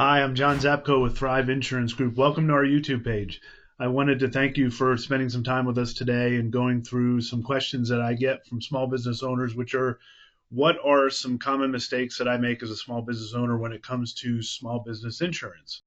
Hi, I'm John Czapko with Thrive Insurance Group. Welcome to our YouTube page. I wanted to thank you for spending some time with us today and going through some questions that I get from small business owners, which are what are some common mistakes that I make as a small business owner when it comes to small business insurance?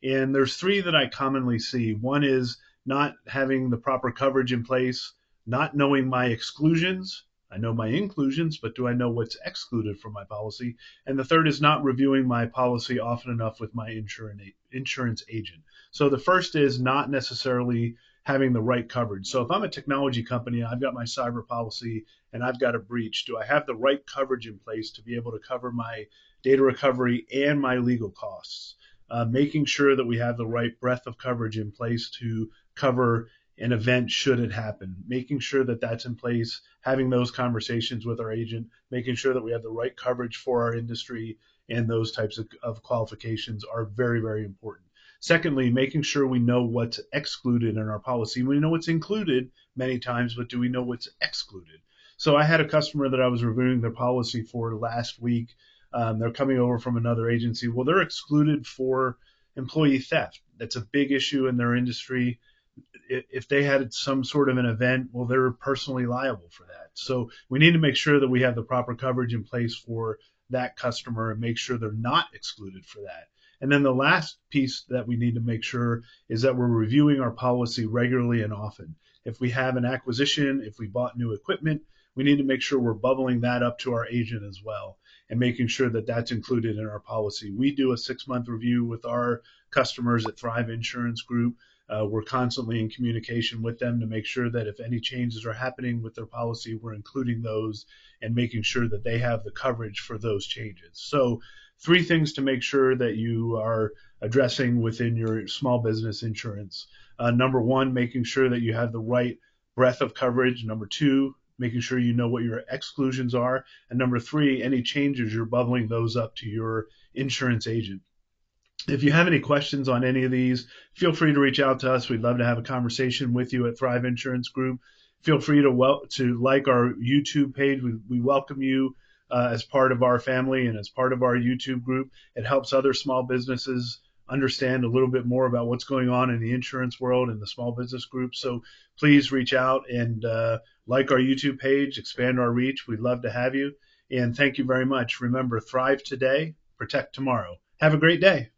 And there's three that I commonly see. One is not having the proper coverage in place, not knowing my exclusions. I know my inclusions, but do I know what's excluded from my policy? And the third is not reviewing my policy often enough with my insurance agent. So the first is not necessarily having the right coverage. So if I'm a technology company, I've got my cyber policy and I've got a breach, do I have the right coverage in place to be able to cover my data recovery and my legal costs? Making sure that we have the right breadth of coverage in place to cover an event should it happen, making sure that that's in place, having those conversations with our agent, making sure that we have the right coverage for our industry, and those types of qualifications are very, very important. Secondly, making sure we know what's excluded in our policy. We know what's included many times, but do we know what's excluded? So I had a customer that I was reviewing their policy for last week. They're coming over from another agency. Well, they're excluded for employee theft. That's a big issue in their industry. If they had some sort of an event, well, they're personally liable for that. So we need to make sure that we have the proper coverage in place for that customer and make sure they're not excluded for that. And then the last piece that we need to make sure is that we're reviewing our policy regularly and often. If we have an acquisition, if we bought new equipment, we need to make sure we're bubbling that up to our agent as well and making sure that that's included in our policy. We do a 6-month review with our customers at Thrive Insurance Group. We're constantly in communication with them to make sure that if any changes are happening with their policy, we're including those and making sure that they have the coverage for those changes. So 3 things to make sure that you are addressing within your small business insurance. Number 1, making sure that you have the right breadth of coverage. Number 2, making sure you know what your exclusions are. And number 3, any changes, you're bubbling those up to your insurance agent. If you have any questions on any of these, feel free to reach out to us. We'd love to have a conversation with you at Thrive Insurance Group. Feel free to like our YouTube page. We welcome you as part of our family and as part of our YouTube group. It helps other small businesses understand a little bit more about what's going on in the insurance world and the small business group. So please reach out and like our YouTube page, expand our reach. We'd love to have you. And thank you very much. Remember, thrive today, protect tomorrow. Have a great day.